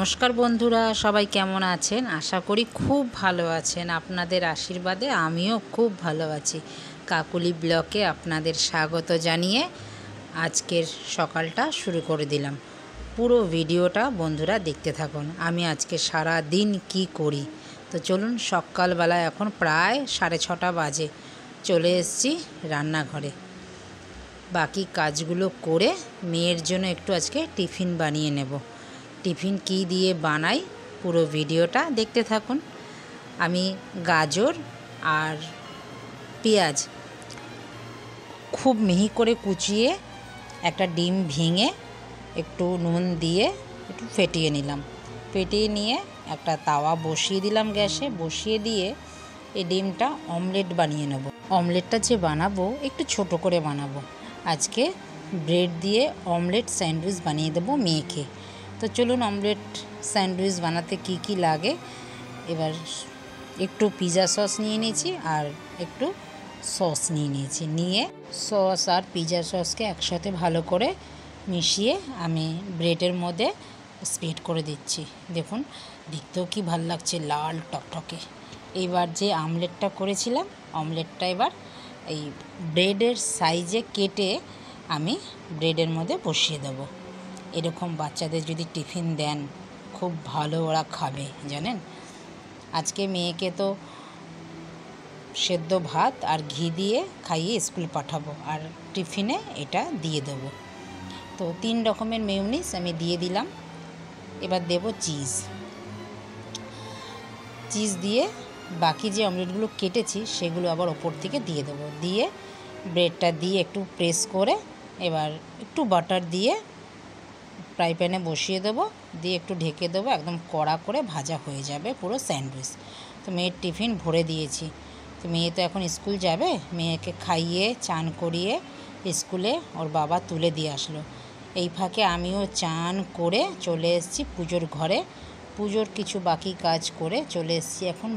নমস্কার বন্ধুরা, সবাই কেমন আছেন? আশা করি খুব ভালো আছেন। আপনাদের আশীর্বাদে আমিও খুব ভালো আছি। কাকুলি ব্লকে আপনাদের স্বাগত জানিয়ে আজকের সকালটা শুরু করে দিলাম। পুরো ভিডিওটা বন্ধুরা দেখতে থাকুন। আমি আজকে সারা দিন কি করি। তো চলুন, সকালবেলা এখন প্রায় 6:30 বাজে, চলে এসেছি রান্নাঘরে। বাকি কাজগুলো করে মেয়ের জন্য একটু আজকে টিফিন বানিয়ে নেব। টিফিন কি দিয়ে বানাই পুরো ভিডিওটা দেখতে থাকুন। আমি গাজর আর পেঁয়াজ খুব মিহি করে কুচিয়ে একটা ডিম ভেঙে একটু নুন দিয়ে একটু ফেটিয়ে নিলাম। ফেটিয়ে নিয়ে একটা তাওয়া বসিয়ে দিলাম গ্যাসে। বসিয়ে দিয়ে এই ডিমটা অমলেট বানিয়ে নেব। অমলেটটা যে বানাবো একটু ছোট করে বানাবো। আজকে ব্রেড দিয়ে অমলেট স্যান্ডউইচ বানিয়ে দেবো মেয়েকে। তো চলুন, অমলেট স্যান্ডউইচ বানাতে কি কি লাগে। এবার একটু পিৎজা সস নিয়ে নিয়েছি আর একটু সস নিয়েছি। নিয়ে সস আর পিৎজা সসকে একসাথে ভালো করে মিশিয়ে আমি ব্রেডের মধ্যে স্প্রেড করে দিচ্ছি। দেখুন, দেখতেও কি ভালো লাগছে, লাল টকটকে। এইবার যে আমলেটটা করেছিলাম, অমলেটটা এবার এই ব্রেডের সাইজে কেটে আমি ব্রেডের মধ্যে বসিয়ে দেবো। এরকম বাচ্চাদের যদি টিফিন দেন, খুব ভালো ওরা খাবে জানেন। আজকে মেয়েকে তো সেদ্ধ ভাত আর ঘি দিয়ে খাইয়ে স্কুল পাঠাবো, আর টিফিনে এটা দিয়ে দেবো। তো 3 রকমের মেয়োনিজ আমি দিয়ে দিলাম। এবার দেব চিজ দিয়ে বাকি যে অমলেটগুলো কেটেছি সেগুলো আবার ওপর থেকে দিয়ে দেবো। দিয়ে ব্রেডটা দিয়ে একটু প্রেস করে এবার একটু বাটার দিয়ে ফ্রাই প্যানে বসিয়ে দেবো। দিয়ে একটু ঢেকে দেবো, একদম কড়া করে ভাজা হয়ে যাবে পুরো স্যান্ডউইচ। তো মেয়ের টিফিন ভরে দিয়েছি। তো মেয়ে তো এখন স্কুল যাবে। মেয়েকে খাইয়ে চান করিয়ে স্কুলে ওর বাবা তুলে দিয়ে আসলো। এই ফাঁকে আমিও চান করে চলে এসেছি পুজোর ঘরে। পুজোর কিছু বাকি কাজ করে চলে এসেছি এখন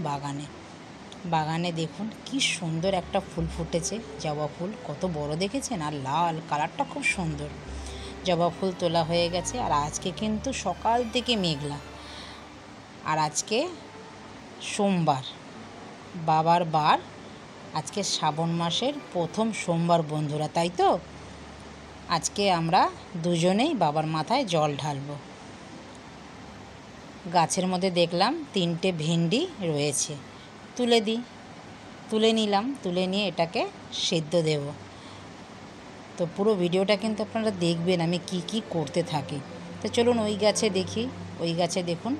বাগানে। দেখুন কি সুন্দর একটা ফুল ফুটেছে, জবা ফুল। কত বড় দেখেছেন, আর লাল কালারটা খুব সুন্দর। জবা ফুল তোলা হয়ে গেছে। আর আজকে কিন্তু সকাল থেকে মেঘলা। আর আজকে সোমবার, বাবার বার। আজকে শ্রাবণ মাসের প্রথম সোমবার বন্ধুরা, তাই তো আজকে আমরা দুজনেই বাবার মাথায় জল ঢালবো। গাছের মধ্যে দেখলাম 3টে ভেন্ডি রয়েছে, তুলে নিলাম। তুলে নিয়ে এটাকে সেদ্ধ দেব। তো পুরো ভিডিওটা কিন্তু আপনারা দেখবেন আমি কি কি করতে থাকি। তো চলুন ওই গাছে দেখি। ওই গাছে দেখুন,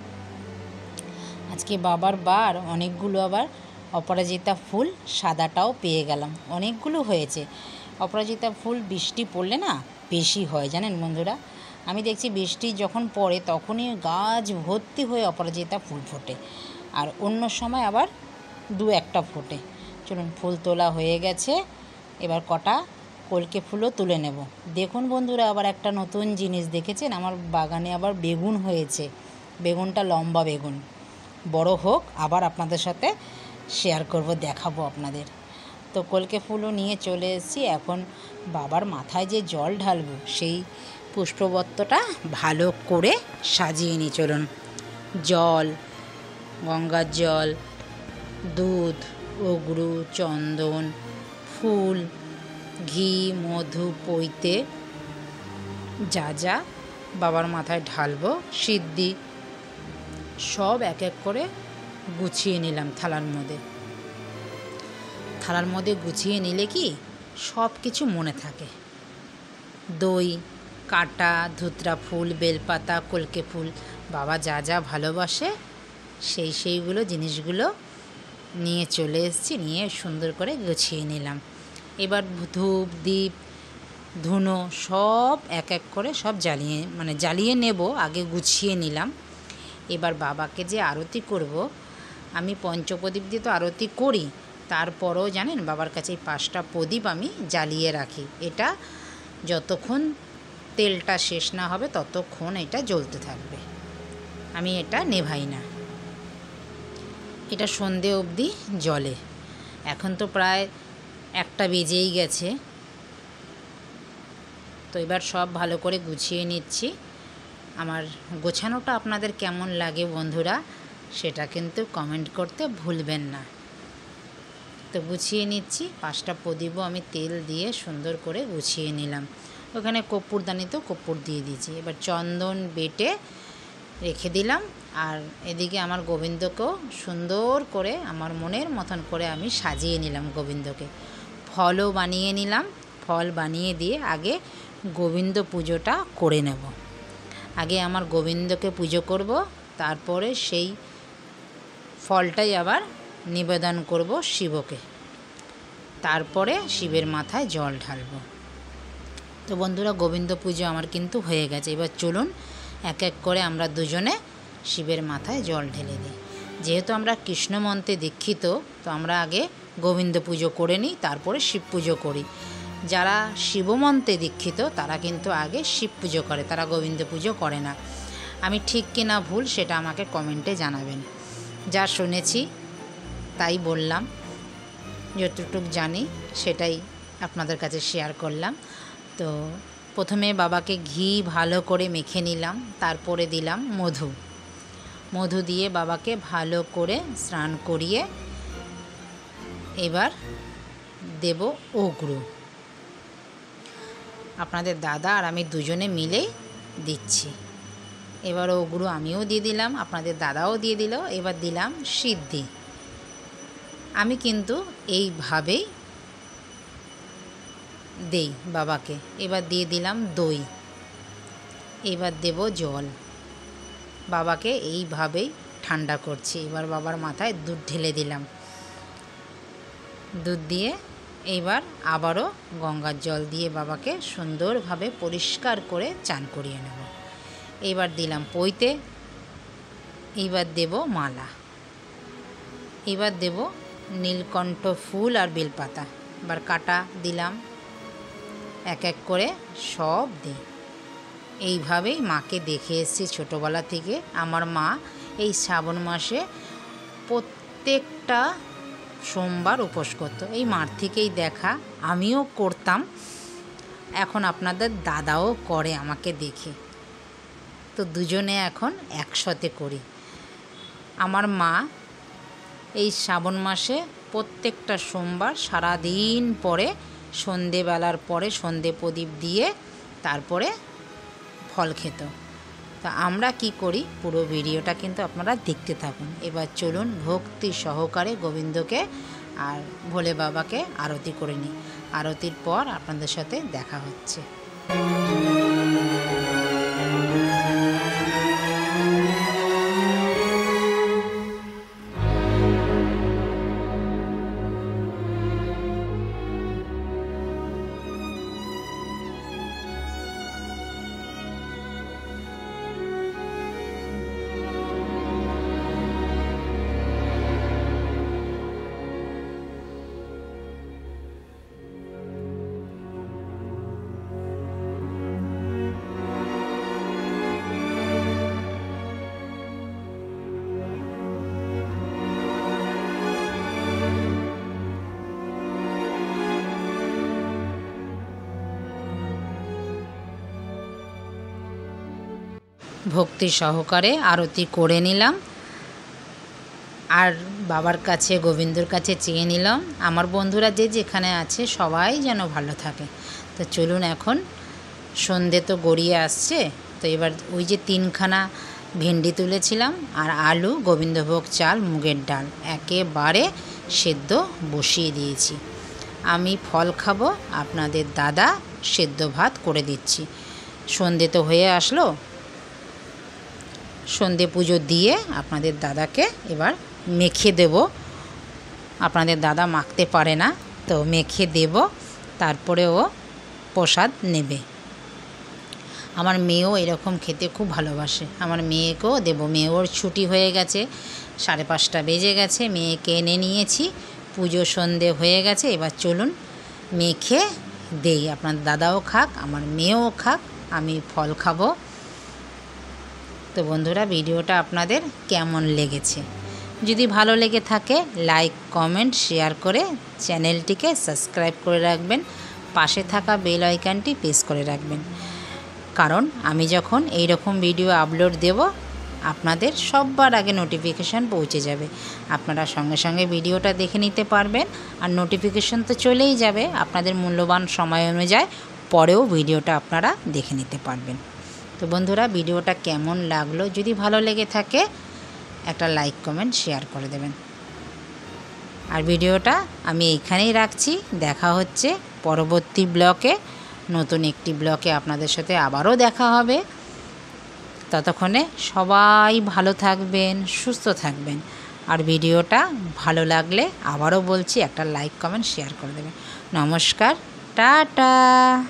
আজকে বাবার বার। অনেকগুলো আবার অপরাজিতা ফুল, সাদাটাও পেয়ে গেলাম। অনেকগুলো হয়েছে। অপরাজিতা ফুল বৃষ্টি পড়লে না বেশি হয় জানেন বন্ধুরা। আমি দেখছি বৃষ্টি যখন পড়ে তখনই গাছ ভর্তি হয়ে অপরাজিতা ফুল ফোটে, আর অন্য সময় আবার 2-1টা ফোটে। চলুন, ফুল তোলা হয়ে গেছে। এবার কটা কলকে ফুলও তুলে নেব। দেখুন বন্ধুরা, আবার একটা নতুন জিনিস দেখেছেন, আমার বাগানে আবার বেগুন হয়েছে। বেগুনটা লম্বা বেগুন, বড় হোক আবার আপনাদের সাথে শেয়ার করব, দেখাবো আপনাদের। তো কলকে ফুলও নিয়ে চলে এসেছি। এখন বাবার মাথায় যে জল ঢালবো সেই পুষ্পবত্তটা ভালো করে সাজিয়ে নিই। চলুন, জল, গঙ্গার জল, দুধ, অগরু, চন্দন, ফুল, ঘি, মধু, পৈতে যা যা বাবার মাথায় ঢালবো, সিদ্ধি সব এক এক করে গুছিয়ে নিলাম থালার মধ্যে। গুছিয়ে নিলে কি সব কিছু মনে থাকে। দই, কাঁটা, ধুতরা ফুল, বেলপাতা, কলকে ফুল, বাবা যা যা ভালোবাসে সেইগুলো জিনিসগুলো নিয়ে চলে এসেছি। নিয়ে সুন্দর করে গুছিয়ে নিলাম। এবার ধূপ, দ্বীপ, ধুনো সব এক এক করে সব জ্বালিয়ে নেব। আগে গুছিয়ে নিলাম। এবার বাবাকে যে আরতি করব, আমি পঞ্চপ্রদীপ দিয়ে তো আরতি করি, তারপরও জানেন বাবার কাছে এই 5টা প্রদীপ আমি জ্বালিয়ে রাখি। এটা যতক্ষণ তেলটা শেষ না হবে ততক্ষণ এটা জ্বলতে থাকবে, আমি এটা নেভাই না। এটা সন্ধে অবধি জ্বলে। এখন তো প্রায় 1টা বেজেই গেছে। তো এবার সব ভালো করে গুছিয়ে নিচ্ছি। আমার গোছানোটা আপনাদের কেমন লাগে বন্ধুরা, সেটা কিন্তু কমেন্ট করতে ভুলবেন না। তো গুছিয়ে নিচ্ছি, 5টা প্রদীপও আমি তেল দিয়ে সুন্দর করে গুছিয়ে নিলাম। ওখানে কর্পূরদানিতেও কর্পূর দিয়ে দিয়েছি। এবার চন্দন বেটে রেখে দিলাম। আর এদিকে আমার গোবিন্দকেও সুন্দর করে আমার মনের মতন করে আমি সাজিয়ে নিলাম গোবিন্দকে। ফলও বানিয়ে নিলাম। ফল বানিয়ে দিয়ে আগে গোবিন্দ পুজোটা করে নেব। আগে আমার গোবিন্দকে পুজো করব, তারপরে সেই ফলটাই আবার নিবেদন করব শিবকে, তারপরে শিবের মাথায় জল ঢালব। তো বন্ধুরা, গোবিন্দ পুজো আমার কিন্তু হয়ে গেছে। এবার চলুন এক এক করে আমরা দুজনে শিবের মাথায় জল ঢেলে দিই। যেহেতু আমরা কৃষ্ণ মন্ত্রে দীক্ষিত, তো আমরা আগে গোবিন্দ পুজো করে নিই, তারপরে শিব পুজো করি। যারা শিব মন্ত্রে দীক্ষিত তারা কিন্তু আগে শিব পুজো করে, তারা গোবিন্দ পুজো করে না। আমি ঠিক কি না ভুল সেটা আমাকে কমেন্টে জানাবেন। যা শুনেছি তাই বললাম, যতটুকু জানি সেটাই আপনাদের কাছে শেয়ার করলাম। তো প্রথমে বাবাকে ঘি ভালো করে মেখে নিলাম, তারপরে দিলাম মধু দিয়ে বাবাকে ভালো করে স্নান করিয়ে এবার দেব অগ্রু। আপনাদের দাদা আর আমি দুজনে মিলেই দিচ্ছি। এবার অগ্রু আমিও দিয়ে দিলাম, আপনাদের দাদাও দিয়ে দিল। এবার দিলাম সিদ্ধি। আমি কিন্তু এইভাবেই দেই বাবাকে। এবার দিয়ে দিলাম দই। এবার দেব জল। বাবাকে এইভাবেই ঠান্ডা করছি। এবার বাবার মাথায় দুধ ঢেলে দিলাম। দুধ দিয়ে এইবার আবারও গঙ্গার জল দিয়ে বাবাকে সুন্দরভাবে পরিষ্কার করে চান করিয়ে নেব। এইবার দিলাম পৈতে। এইবার দেব মালা। এবার দেব নীলকণ্ঠ ফুল আর বেলপাতা। এবার কাটা দিলাম, এক এক করে সব দিই। এইভাবেই মাকে দেখে এসেছি ছোটোবেলা থেকে। আমার মা এই শ্রাবণ মাসে প্রত্যেকটা সোমবার উপোস করতো। এই মার থেকেই দেখা, আমিও করতাম। এখন আপনাদের দাদাও করে আমাকে দেখে, তো দুজনে এখন একসাথে করি। আমার মা এই শ্রাবণ মাসে প্রত্যেকটা সোমবার সারাদিন পরে সন্ধেবেলার পরে সন্ধে প্রদীপ দিয়ে তারপরে ফল খেত। তা আমরা কি করি পুরো ভিডিওটা কিন্তু আপনারা দেখতে থাকুন। এবার চলুন ভক্তি সহকারে গোবিন্দকে আর ভোলে বাবাকে আরতি করে নিই। আরতির পর আপনাদের সাথে দেখা হচ্ছে। ভক্তি সহকারে আরতি করে নিলাম আর বাবার কাছে গোবিন্দর কাছে চেয়ে নিলাম আমার বন্ধুরা যে যেখানে আছে সবাই যেন ভালো থাকে। তো চলুন, এখন সন্ধে তো গড়িয়ে আসছে। তো এবার ওই যে 3খানা ভেন্ডি তুলেছিলাম আর আলু, গোবিন্দভোগ চাল, মুগের ডাল একেবারে সেদ্ধ বসিয়ে দিয়েছি। আমি ফল খাবো, আপনাদের দাদা সেদ্ধ ভাত করে দিচ্ছি। সন্ধে তো হয়ে আসলো, সন্ধে পুজো দিয়ে আপনাদের দাদাকে এবার মেখে দেব। আপনাদের দাদা মাখতে পারে না, তো মেখে দেব, তারপরে ও প্রসাদ নেবে। আমার মেয়েও এরকম খেতে খুব ভালোবাসে, আমার মেয়েকেও দেব। মেয়ের ছুটি হয়ে গেছে, 5:30 বেজে গেছে, মেয়েকে এনে নিয়েছি, পুজো সন্ধে হয়ে গেছে। এবার চলুন মেখে দেই, আপনার দাদাও খাক, আমার মেয়েও খাক, আমি ফল খাবো। তো বন্ধুরা, ভিডিওটা আপনাদের কেমন লেগেছে? যদি ভালো লেগে থাকে লাইক, কমেন্ট, শেয়ার করে চ্যানেলটিকে সাবস্ক্রাইব করে রাখবেন। পাশে থাকা বেল আইকনটি প্রেস করে রাখবেন। কারণ আমি যখন এই রকম ভিডিও আপলোড দেব আপনাদের সবার আগে নোটিফিকেশান পৌঁছে যাবে। আপনারা সঙ্গে সঙ্গে ভিডিওটা দেখে নিতে পারবেন, আর নোটিফিকেশান তো চলেই যাবে। আপনাদের মূল্যবান সময় অনুযায়ী পরেও ভিডিওটা আপনারা দেখে নিতে পারবেন। তো বন্ধুরা, ভিডিওটা কেমন লাগলো, যদি ভালো লেগে থাকে একটা লাইক কমেন্ট শেয়ার করে দেবেন। আর ভিডিওটা আমি এইখানেই রাখছি। দেখা হচ্ছে পরবর্তী ব্লকে, নতুন একটি ব্লকে আপনাদের সাথে আবারও দেখা হবে। ততক্ষণে সবাই ভালো থাকবেন, সুস্থ থাকবেন। আর ভিডিওটা ভালো লাগলে আবারও বলছি একটা লাইক কমেন্ট শেয়ার করে দেবেন। নমস্কার, টাটা।